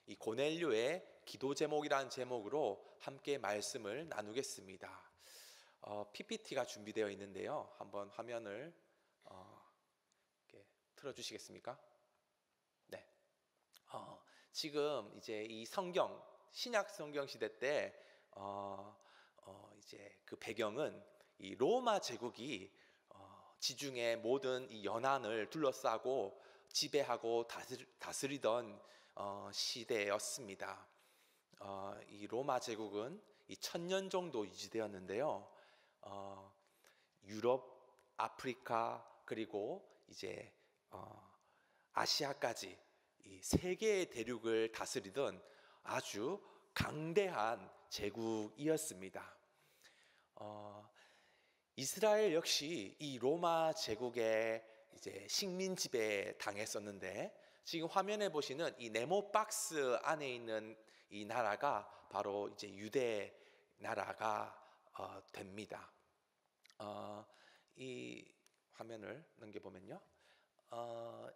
이 고넬료의 기도 제목이라는 제목으로 함께 말씀을 나누겠습니다. PPT가 준비되어 있는데요. 한번 화면을 이렇게 틀어주시겠습니까? 네. 지금 이제 이 성경, 신약 성경 시대 때 이제 그 배경은 이 로마 제국이 지중해 모든 이 연안을 둘러싸고 지배하고 다스리던 시대였습니다. 이 로마 제국은 이 1000년 정도 유지되었는데요. 유럽, 아프리카 그리고 이제 아시아까지 이 세 개의 대륙을 다스리던 아주 강대한 제국이었습니다. 이스라엘 역시 이 로마 제국의 이제 식민 지배에 당했었는데, 지금 화면에 보시는 이 네모 박스 안에 있는 이 나라가 바로 이제 유대 나라가 됩니다. 이 화면을 넘겨보면요,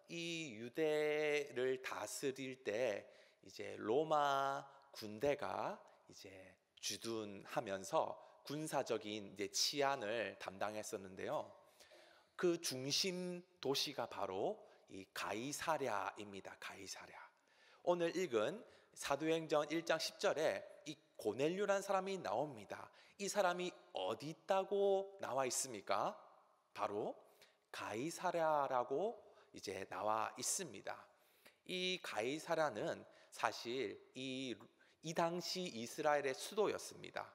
이 유대를 다스릴 때 이제 로마 군대가 이제 주둔하면서 군사적인 이제 치안을 담당했었는데요. 그 중심 도시가 바로 이 가이사랴입니다. 가이사랴. 오늘 읽은 사도행전 1장 10절에 이 고넬료라는 사람이 나옵니다. 이 사람이 어디 있다고 나와 있습니까? 바로 가이사랴라고 이제 나와 있습니다. 이 가이사랴는 사실 이 당시 이스라엘의 수도였습니다.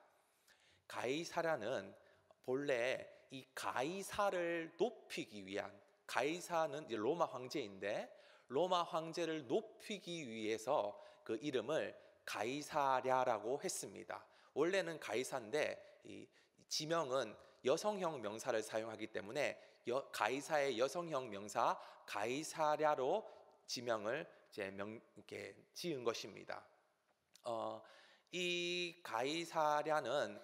가이사랴는 본래 이 가이사를 높이기 위한, 가이사는 이제 로마 황제인데 로마 황제를 높이기 위해서 그 이름을 가이사랴라고 했습니다. 원래는 가이사인데 이 지명은 여성형 명사를 사용하기 때문에 가이사의 여성형 명사 가이사랴로 지명을 이렇게 지은 것입니다. 이 가이사랴는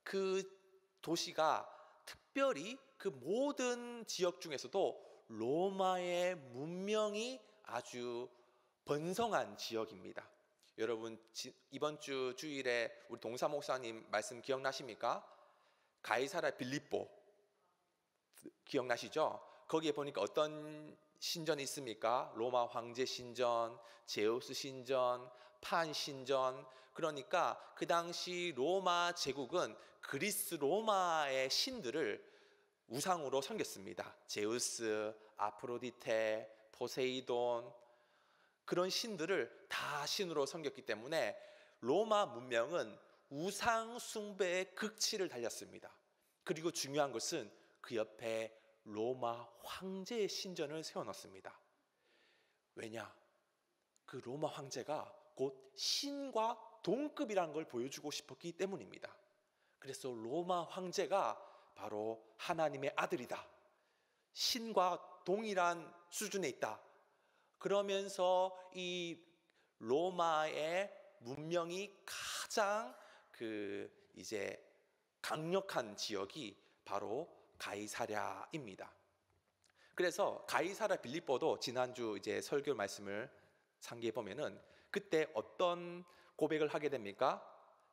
그 도시가 특별히 그 모든 지역 중에서도 로마의 문명이 아주 번성한 지역입니다. 여러분, 이번 주 주일에 우리 동사 목사님 말씀 기억나십니까? 가이사랴 빌립보 기억나시죠? 거기에 보니까 어떤 신전이 있습니까? 로마 황제 신전, 제우스 신전, 판 신전. 그러니까 그 당시 로마 제국은 그리스 로마의 신들을 우상으로 섬겼습니다. 제우스, 아프로디테, 포세이돈, 그런 신들을 다 신으로 섬겼기 때문에 로마 문명은 우상 숭배의 극치를 달렸습니다. 그리고 중요한 것은 그 옆에 로마 황제의 신전을 세워놨습니다. 왜냐? 그 로마 황제가 곧 신과 동급이라는 걸 보여주고 싶었기 때문입니다. 그래서 로마 황제가 바로 하나님의 아들이다, 신과 동일한 수준에 있다, 그러면서 이 로마의 문명이 가장 이제 강력한 지역이 바로 가이사랴입니다. 그래서 가이사랴 빌립보도 지난주 이제 설교 말씀을 상기해 보면은 그때 어떤 고백을 하게 됩니까?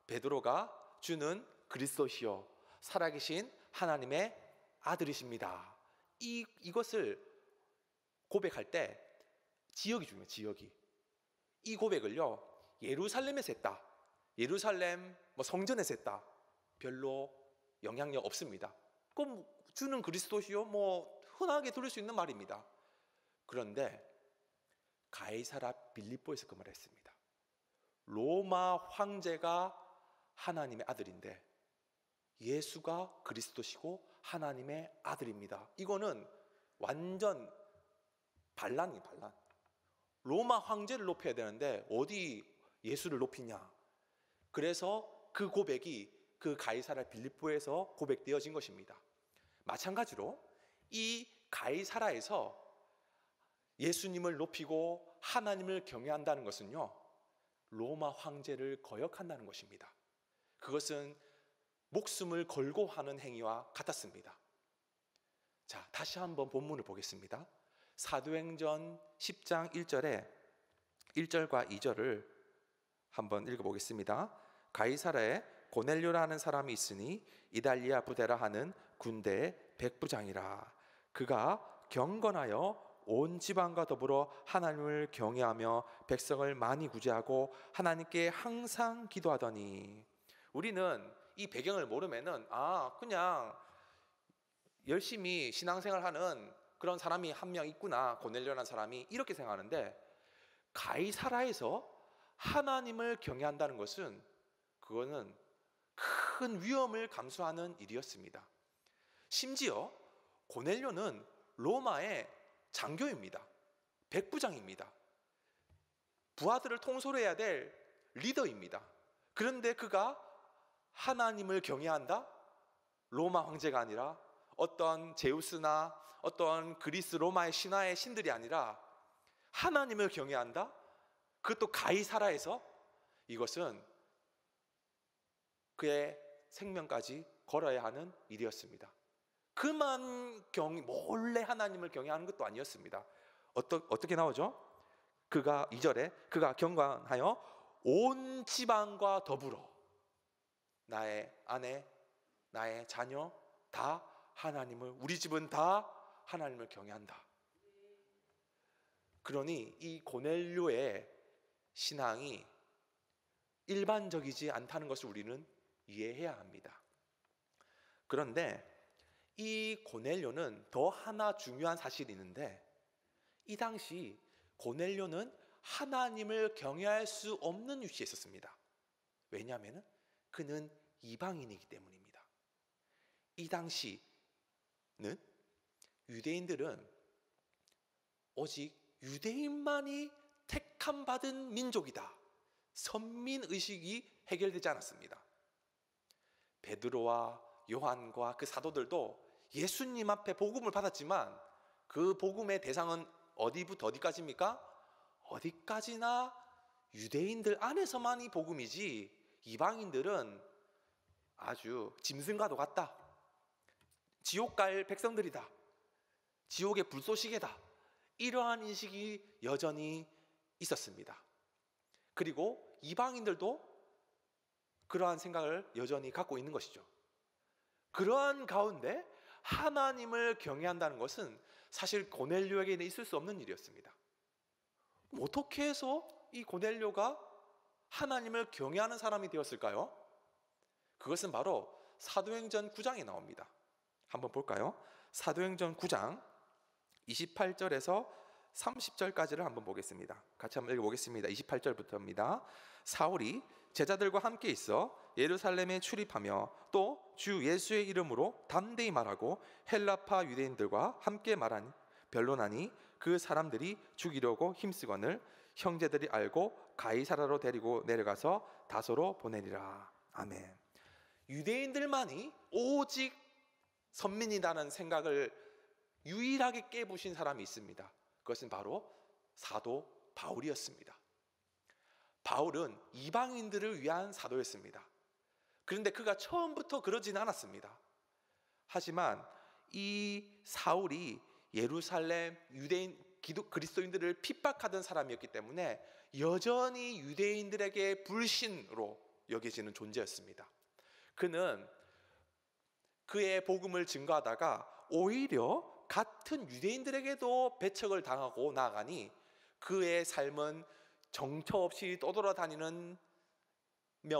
베드로가 주는 그리스도시요 살아계신 하나님의 아들이십니다. 이것을 고백할 때 지역이 중요해요. 지역이. 이 고백을요 예루살렘에서 했다, 예루살렘 성전에서 했다, 별로 영향력 없습니다. 그럼 주는 그리스도시요 흔하게 들을 수 있는 말입니다. 그런데 가이사랴 빌립보에서 그 말을 했습니다. 로마 황제가 하나님의 아들인데 예수가 그리스도시고 하나님의 아들입니다. 이거는 완전 반란이 반란. 로마 황제를 높여야 되는데 어디 예수를 높이냐. 그래서 그 고백이 그 가이사랴 빌립보에서 고백되어진 것입니다. 마찬가지로 이 가이사랴에서 예수님을 높이고 하나님을 경외한다는 것은요 로마 황제를 거역한다는 것입니다. 그것은 목숨을 걸고 하는 행위와 같았습니다. 자, 다시 한번 본문을 보겠습니다. 사도행전 10장 1절에 1절과 2절을 한번 읽어보겠습니다. 가이사라에 고넬료라는 사람이 있으니 이달리아 부데라 하는 군대의 백부장이라. 그가 경건하여 온 지방과 더불어 하나님을 경외하며 백성을 많이 구제하고 하나님께 항상 기도하더니. 우리는 이 배경을 모르면은 그냥 열심히 신앙생활하는 그런 사람이 한 명 있구나, 고넬료라는 사람이, 이렇게 생각하는데, 가이사라에서 하나님을 경외한다는 것은 그거는 큰 위험을 감수하는 일이었습니다. 심지어 고넬료는 로마의 장교입니다. 백부장입니다. 부하들을 통솔해야 될 리더입니다. 그런데 그가 하나님을 경외한다? 로마 황제가 아니라 어떤 제우스나 어떤 그리스 로마의 신화의 신들이 아니라 하나님을 경외한다? 그것도 가이사라에서. 이것은 그의 생명까지 걸어야 하는 일이었습니다. 그만 몰래 하나님을 경외하는 것도 아니었습니다. 어떻게 나오죠? 그가 2절에 그가 경건하여 온 지방과 더불어 나의 아내, 나의 자녀 다 하나님을, 우리 집은 다 하나님을 경외한다. 그러니 이 고넬료의 신앙이 일반적이지 않다는 것을 우리는 이해해야 합니다. 그런데 이 고넬료는 더 하나 중요한 사실이 있는데, 이 당시 고넬료는 하나님을 경외할 수 없는 위치에 있었습니다. 왜냐하면 그는 이방인이기 때문입니다. 이 당시는 유대인들은 오직 유대인만이 택함 받은 민족이다, 선민의식이 해결되지 않았습니다. 베드로와 요한과 그 사도들도 예수님 앞에 복음을 받았지만 그 복음의 대상은 어디부터 어디까지입니까? 어디까지나 유대인들 안에서만이 복음이지 이방인들은 아주 짐승과도 같다, 지옥 갈 백성들이다, 지옥의 불쏘시개다, 이러한 인식이 여전히 있었습니다. 그리고 이방인들도 그러한 생각을 여전히 갖고 있는 것이죠. 그러한 가운데 하나님을 경외한다는 것은 사실 고넬료에게는 있을 수 없는 일이었습니다. 어떻게 해서 이 고넬료가 하나님을 경외하는 사람이 되었을까요? 그것은 바로 사도행전 9장에 나옵니다. 한번 볼까요? 사도행전 9장 28절에서 30절까지를 한번 보겠습니다. 같이 한번 읽어보겠습니다. 28절부터입니다. 사울이 제자들과 함께 있어 예루살렘에 출입하며 또 주 예수의 이름으로 담대히 말하고 헬라파 유대인들과 함께 말하니 변론하니 그 사람들이 죽이려고 힘쓰거늘 형제들이 알고 가이사라로 데리고 내려가서 다소로 보내리라. 아멘. 유대인들만이 오직 선민이라는 생각을 유일하게 깨부신 사람이 있습니다. 그것은 바로 사도 바울이었습니다. 바울은 이방인들을 위한 사도였습니다. 그런데 그가 처음부터 그러지는 않았습니다. 하지만 이 사울이 예루살렘 유대인 그리스도인들을 핍박하던 사람이었기 때문에 여전히 유대인들에게 불신으로 여겨지는 존재였습니다. 그는 그의 복음을 증거하다가 오히려 같은 유대인들에게도 배척을 당하고 나아가니 그의 삶은 정처 없이 떠돌아다니는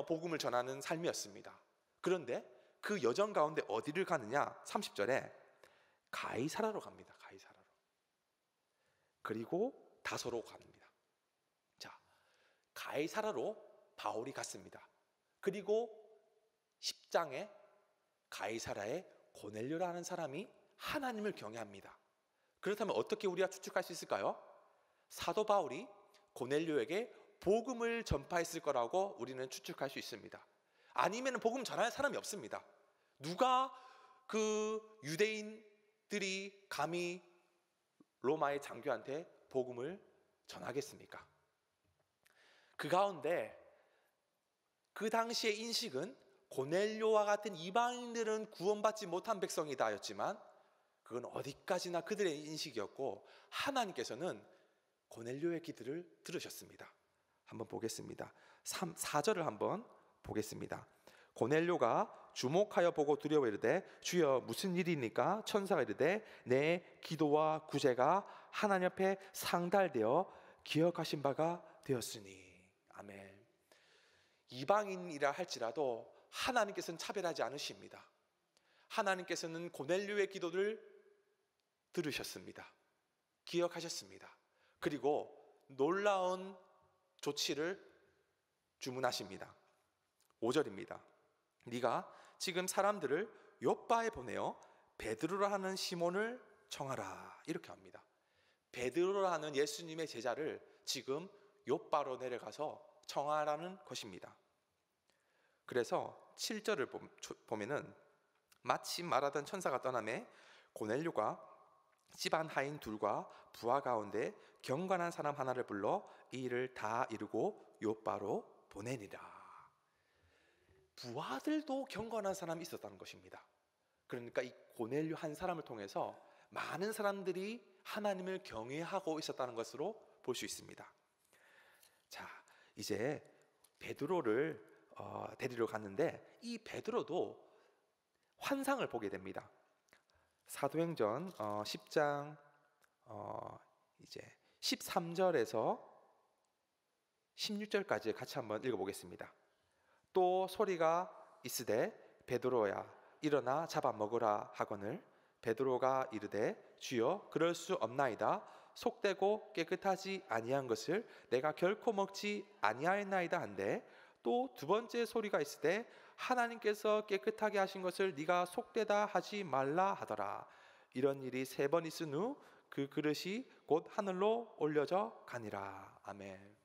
복음을 전하는 삶이었습니다. 그런데 그 여정 가운데 어디를 가느냐? 30절에 가이사라로 갑니다. 가이사라로. 그리고 다소로 갑니다. 자, 가이사라로 바울이 갔습니다. 그리고 10장에 가이사라에 고넬료라는 사람이 하나님을 경외합니다. 그렇다면 어떻게 우리가 추측할 수 있을까요? 사도 바울이 고넬료에게 복음을 전파했을 거라고 우리는 추측할 수 있습니다. 아니면 복음 전할 사람이 없습니다. 누가 그 유대인들이 감히 로마의 장교한테 복음을 전하겠습니까? 그 가운데 그 당시의 인식은 고넬료와 같은 이방인들은 구원받지 못한 백성이다였지만 그건 어디까지나 그들의 인식이었고, 하나님께서는 고넬료의 기도를 들으셨습니다. 한번 보겠습니다. 4절을 한번 보겠습니다. 고넬료가 주목하여 보고 두려워 이르되 주여 무슨 일이니까? 천사가 이르되 내 기도와 구제가 하나님 앞에 상달되어 기억하신 바가 되었으니. 아멘. 이방인이라 할지라도 하나님께서는 차별하지 않으십니다. 하나님께서는 고넬료의 기도를 들으셨습니다. 기억하셨습니다. 그리고 놀라운 조치를 주문하십니다. 5절입니다. 네가 지금 사람들을 요바에 보내어 베드로라 하는 시몬을 청하라. 이렇게 합니다. 베드로라 하는 예수님의 제자를 지금 요바로 내려가서 청하라는 것입니다. 그래서 7절을 보면은 마침 말하던 천사가 떠나매 고넬료가 집안 하인 둘과 부하 가운데 경건한 사람 하나를 불러 이 일을 다 이루고 요바로 보내니라. 부하들도 경건한 사람이 있었다는 것입니다. 그러니까 이 고넬료 한 사람을 통해서 많은 사람들이 하나님을 경외하고 있었다는 것으로 볼 수 있습니다. 자, 이제 베드로를 데리러 갔는데 이 베드로도 환상을 보게 됩니다. 사도행전 10장 이제 13절에서 16절까지 같이 한번 읽어보겠습니다. 또 소리가 있으되 베드로야 일어나 잡아먹으라 하거늘 베드로가 이르되 주여 그럴 수 없나이다. 속되고 깨끗하지 아니한 것을 내가 결코 먹지 아니하였나이다 한데 또 두 번째 소리가 있으되 하나님께서 깨끗하게 하신 것을 네가 속되다 하지 말라 하더라. 이런 일이 3번 있은 후 그 그릇이 곧 하늘로 올려져 가니라. 아멘.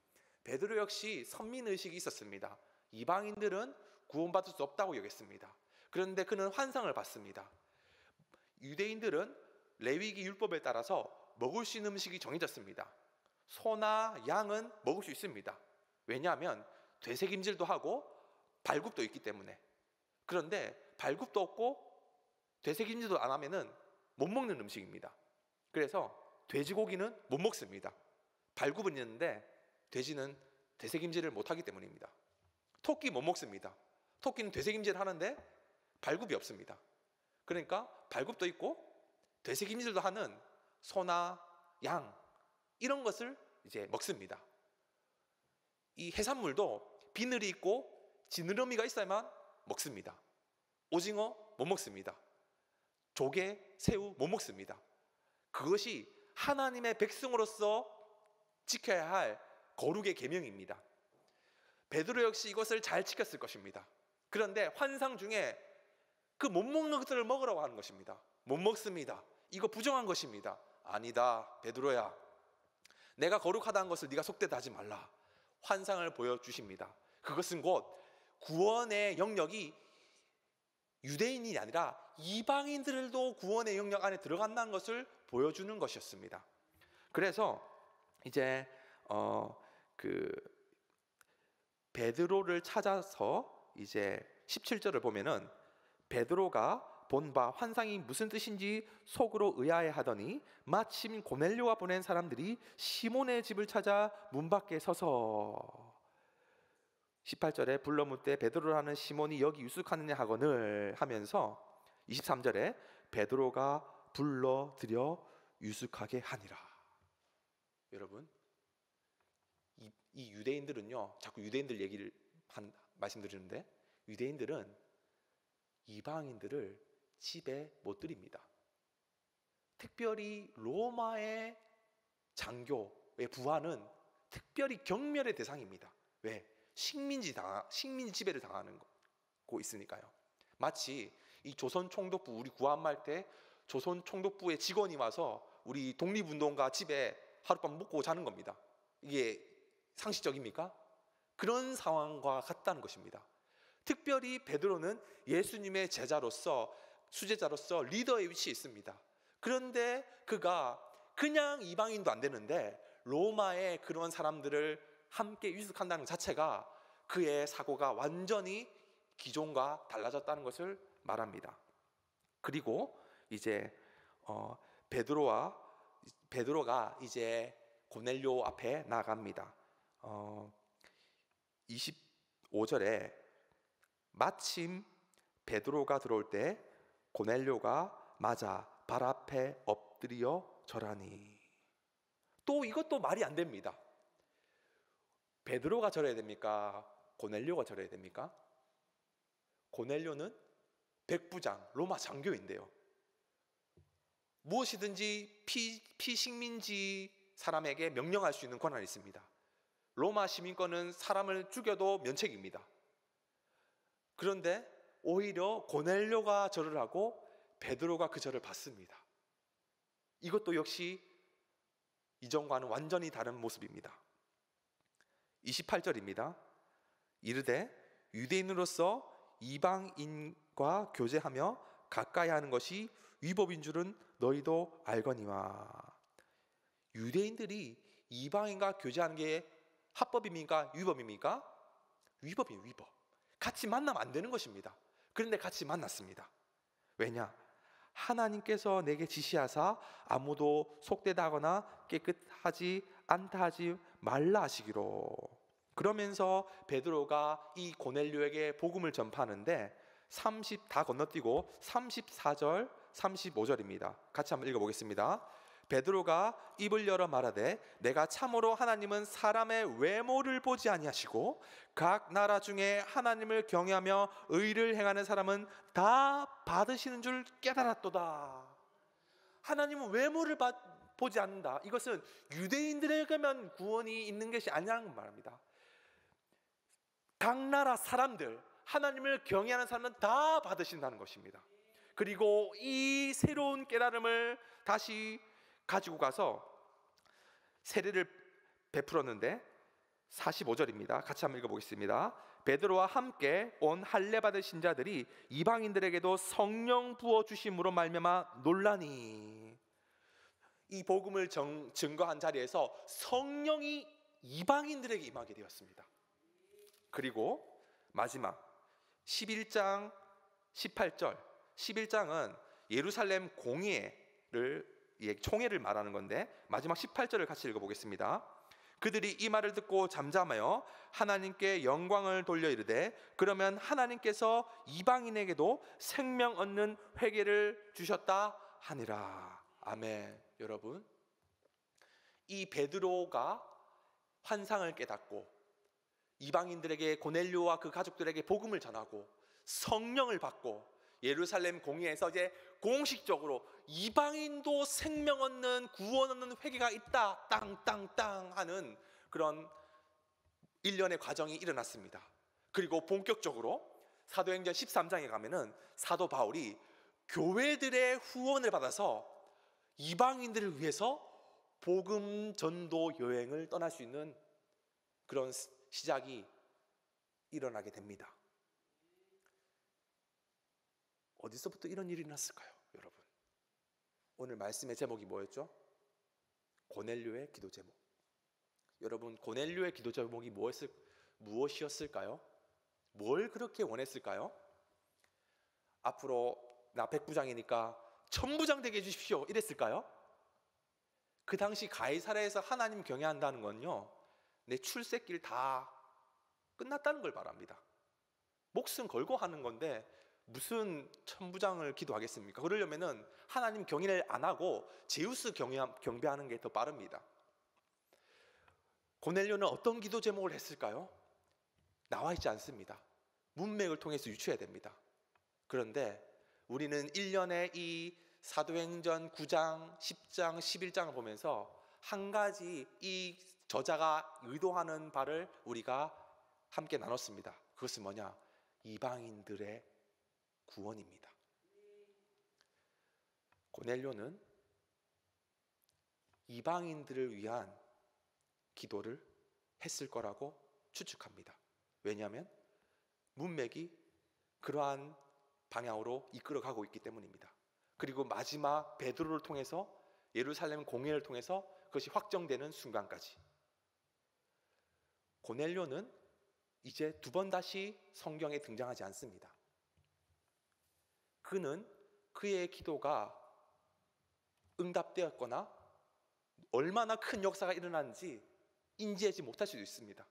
베드로 역시 선민의식이 있었습니다. 이방인들은 구원받을 수 없다고 여겼습니다. 그런데 그는 환상을 봤습니다. 유대인들은 레위기 율법에 따라서 먹을 수 있는 음식이 정해졌습니다. 소나 양은 먹을 수 있습니다. 왜냐하면 되새김질도 하고 발굽도 있기 때문에. 그런데 발굽도 없고 되새김질도 안 하면은 못 먹는 음식입니다. 그래서 돼지고기는 못 먹습니다. 발굽은 있는데 돼지는 되새김질을 못 하기 때문입니다. 토끼 못 먹습니다. 토끼는 되새김질을 하는데 발굽이 없습니다. 그러니까 발굽도 있고 되새김질도 하는 소나 양 이런 것을 이제 먹습니다. 이 해산물도 비늘이 있고 지느러미가 있어야만 먹습니다. 오징어 못 먹습니다. 조개, 새우 못 먹습니다. 그것이 하나님의 백성으로서 지켜야 할 거룩의 계명입니다. 베드로 역시 이것을 잘 지켰을 것입니다. 그런데 환상 중에 그 못 먹는 것들을 먹으라고 하는 것입니다. 못 먹습니다. 이거 부정한 것입니다. 아니다 베드로야, 내가 거룩하다는 것을 네가 속되다 하지 말라. 환상을 보여주십니다. 그것은 곧 구원의 영역이 유대인이 아니라 이방인들도 구원의 영역 안에 들어간다는 것을 보여주는 것이었습니다. 그래서 이제 그 베드로를 찾아서 이제 17절을 보면은 베드로가 본 바 환상이 무슨 뜻인지 속으로 의아해하더니 마침 고넬료가 보낸 사람들이 시몬의 집을 찾아 문 밖에 서서 18절에 불러 묻되 베드로라는 시몬이 여기 유숙하느냐 하거늘 하면서 23절에 베드로가 불러들여 유숙하게 하니라. 여러분, 이 유대인들은요, 자꾸 유대인들 얘기를 말씀드리는데 유대인들은 이방인들을 집에 못 들입니다. 특별히 로마의 장교의 부하는 특별히 경멸의 대상입니다. 왜? 식민지 지배를 당하는 거 있으니까요. 마치 이 조선 총독부, 우리 구한말 때 조선 총독부의 직원이 와서 우리 독립운동가 집에 하룻밤 묵고 자는 겁니다. 이게 상식적입니까? 그런 상황과 같다는 것입니다. 특별히 베드로는 예수님의 제자로서, 수제자로서 리더의 위치에 있습니다. 그런데 그가 그냥 이방인도 안 되는데 로마의 그런 사람들을 함께 유숙한다는 것 자체가 그의 사고가 완전히 기존과 달라졌다는 것을 말합니다. 그리고 이제 베드로가 이제 고넬료 앞에 나갑니다. 25절에 마침 베드로가 들어올 때 고넬료가 맞아 발 앞에 엎드려 절하니. 또 이것도 말이 안 됩니다. 베드로가 절해야 됩니까? 고넬료가 절해야 됩니까? 고넬료는 백부장, 로마 장교인데요. 무엇이든지 피식민지 사람에게 명령할 수 있는 권한이 있습니다. 로마 시민권은 사람을 죽여도 면책입니다. 그런데 오히려 고넬료가 절을 하고 베드로가 그 절을 받습니다. 이것도 역시 이전과는 완전히 다른 모습입니다. 28절입니다. 이르되 유대인으로서 이방인과 교제하며 가까이 하는 것이 위법인 줄은 너희도 알거니와. 유대인들이 이방인과 교제하는 게 합법입니까? 위법입니까? 위법이에요. 위법. 같이 만나면 안 되는 것입니다. 그런데 같이 만났습니다. 왜냐? 하나님께서 내게 지시하사 아무도 속되다 하거나 깨끗하지 않다 하지 말라 하시기로. 그러면서 베드로가 이 고넬료에게 복음을 전파하는데 다 건너뛰고 34절 35절입니다. 같이 한번 읽어보겠습니다. 베드로가 입을 열어 말하되 내가 참으로 하나님은 사람의 외모를 보지 아니하시고 각 나라 중에 하나님을 경외하며 의를 행하는 사람은 다 받으시는 줄 깨달았도다. 하나님은 외모를 보지 않는다. 이것은 유대인들에게만 구원이 있는 것이 아니라는 말입니다. 각 나라 사람들, 하나님을 경외하는 사람은 다 받으신다는 것입니다. 그리고 이 새로운 깨달음을 다시 가지고 가서 세례를 베풀었는데 45절입니다. 같이 한번 읽어보겠습니다. 베드로와 함께 온 할례 받으신 자들이 이방인들에게도 성령 부어주심으로 말미암아 놀라니. 이 복음을 증거한 자리에서 성령이 이방인들에게 임하게 되었습니다. 그리고 마지막 11장 18절, 11장은 예루살렘 총회를 말하는 건데 마지막 18절을 같이 읽어보겠습니다. 그들이 이 말을 듣고 잠잠하여 하나님께 영광을 돌려 이르되 그러면 하나님께서 이방인에게도 생명 얻는 회개를 주셨다 하니라. 아멘. 여러분, 이 베드로가 환상을 깨닫고 이방인들에게, 고넬료와 그 가족들에게 복음을 전하고 성령을 받고 예루살렘 공회에서 이제 공식적으로 이방인도 생명 얻는, 구원 얻는 회개가 있다, 땅땅땅 하는 그런 일련의 과정이 일어났습니다. 그리고 본격적으로 사도행전 13장에 가면은 사도 바울이 교회들의 후원을 받아서 이방인들을 위해서 복음 전도 여행을 떠날 수 있는 그런 시작이 일어나게 됩니다. 어디서부터 이런 일이 났을까요, 여러분? 오늘 말씀의 제목이 뭐였죠? 고넬료의 기도 제목. 여러분, 고넬료의 기도 제목이 무엇이었을까요? 뭘 그렇게 원했을까요? 앞으로 나 백부장이니까 천부장 되게 해주십시오 이랬을까요? 그 당시 가이사랴에서 하나님 경외한다는 건요, 내 출세길 다 끝났다는 걸 말합니다. 목숨 걸고 하는 건데 무슨 천부장을 기도하겠습니까? 그러려면은 하나님 경외를 안 하고 제우스 경배하는 게 더 빠릅니다. 고넬료는 어떤 기도 제목을 했을까요? 나와 있지 않습니다. 문맥을 통해서 유추해야 됩니다. 그런데 우리는 1년에 이 사도행전 9장, 10장, 11장을 보면서 한 가지 이 저자가 의도하는 바를 우리가 함께 나눴습니다. 그것은 뭐냐? 이방인들의 구원입니다. 고넬료는 이방인들을 위한 기도를 했을 거라고 추측합니다. 왜냐하면 문맥이 그러한 방향으로 이끌어가고 있기 때문입니다. 그리고 마지막 베드로를 통해서 예루살렘 공회를 통해서 그것이 확정되는 순간까지 고넬료는 이제 두 번 다시 성경에 등장하지 않습니다. 그는 그의 기도가 응답되었거나 얼마나 큰 역사가 일어났는지 인지하지 못할 수도 있습니다.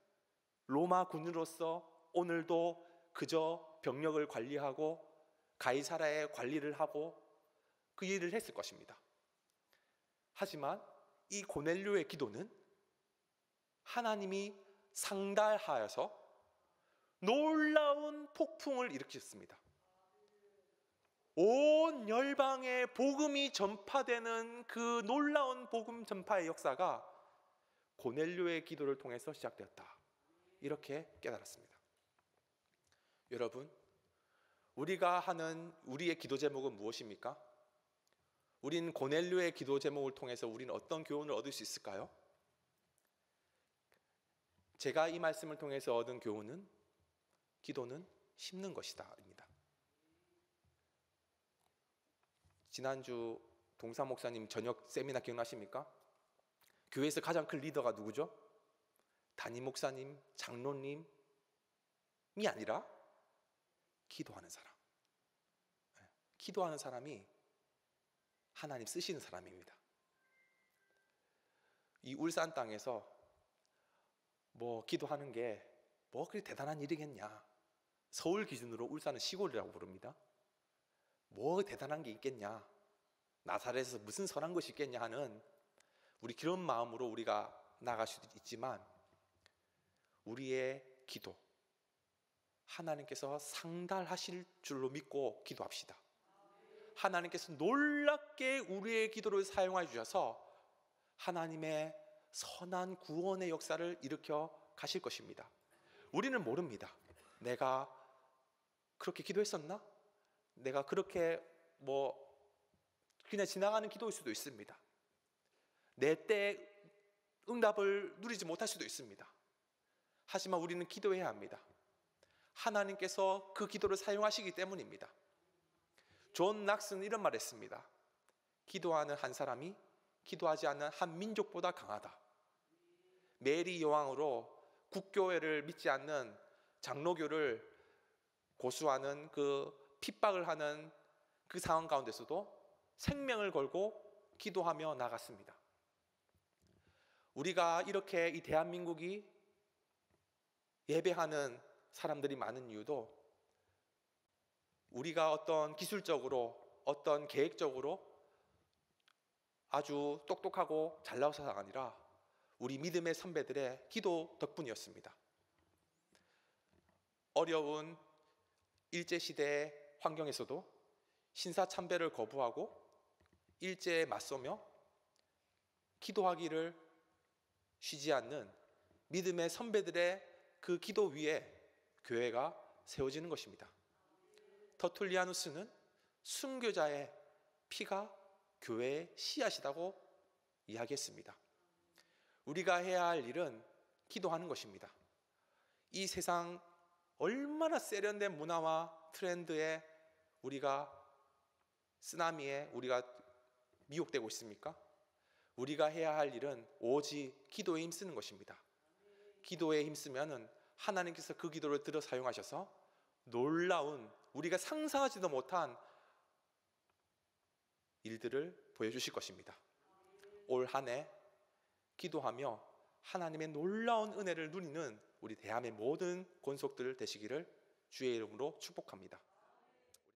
로마 군으로서 오늘도 그저 병력을 관리하고 가이사라의 관리를 하고 그 일을 했을 것입니다. 하지만 이 고넬료의 기도는 하나님이 상달하여서 놀라운 폭풍을 일으켰습니다. 온 열방에 복음이 전파되는 그 놀라운 복음 전파의 역사가 고넬료의 기도를 통해서 시작되었다. 이렇게 깨달았습니다. 여러분, 우리가 하는 우리의 기도 제목은 무엇입니까? 우린 고넬료의 기도 제목을 통해서 우리는 어떤 교훈을 얻을 수 있을까요? 제가 이 말씀을 통해서 얻은 교훈은 기도는 심는 것이다 입니다. 지난주 동산 목사님 저녁 세미나 기억나십니까? 교회에서 가장 큰 리더가 누구죠? 담임 목사님, 장로님이 아니라 기도하는 사람. 기도하는 사람이 하나님 쓰시는 사람입니다. 이 울산 땅에서 기도하는 게 그렇게 대단한 일이겠냐. 서울 기준으로 울산은 시골이라고 부릅니다. 대단한 게 있겠냐. 나사렛에서 무슨 선한 것이 있겠냐 하는 우리 그런 마음으로 우리가 나갈 수도 있지만 우리의 기도 하나님께서 상달하실 줄로 믿고 기도합시다. 하나님께서 놀랍게 우리의 기도를 사용해 주셔서 하나님의 선한 구원의 역사를 일으켜 가실 것입니다. 우리는 모릅니다. 내가 그렇게 기도했었나? 내가 그렇게 그냥 지나가는 기도일 수도 있습니다. 내 때 응답을 누리지 못할 수도 있습니다. 하지만 우리는 기도해야 합니다. 하나님께서 그 기도를 사용하시기 때문입니다. 존 낙스는 이런 말을 했습니다. 기도하는 한 사람이 기도하지 않는 한 민족보다 강하다. 메리 여왕으로 국교회를 믿지 않는 장로교를 고수하는 그 핍박을 하는 그 상황 가운데서도 생명을 걸고 기도하며 나갔습니다. 우리가 이렇게 이 대한민국이 예배하는 사람들이 많은 이유도 우리가 어떤 기술적으로 어떤 계획적으로 아주 똑똑하고 잘 나서가 아니라 우리 믿음의 선배들의 기도 덕분이었습니다. 어려운 일제시대의 환경에서도 신사참배를 거부하고 일제에 맞서며 기도하기를 쉬지 않는 믿음의 선배들의 그 기도 위에 교회가 세워지는 것입니다. 터툴리아누스는 순교자의 피가 교회의 씨앗이라고 이야기했습니다. 우리가 해야 할 일은 기도하는 것입니다. 이 세상 얼마나 세련된 문화와 트렌드에 우리가 쓰나미에 우리가 미혹되고 있습니까? 우리가 해야 할 일은 오직 기도에 힘쓰는 것입니다. 기도에 힘쓰면은 하나님께서 그 기도를 들어 사용하셔서 놀라운 우리가 상상하지도 못한 일들을 보여주실 것입니다. 올 한 해 기도하며 하나님의 놀라운 은혜를 누리는 우리 대한의 모든 권속들 되시기를 주의 이름으로 축복합니다.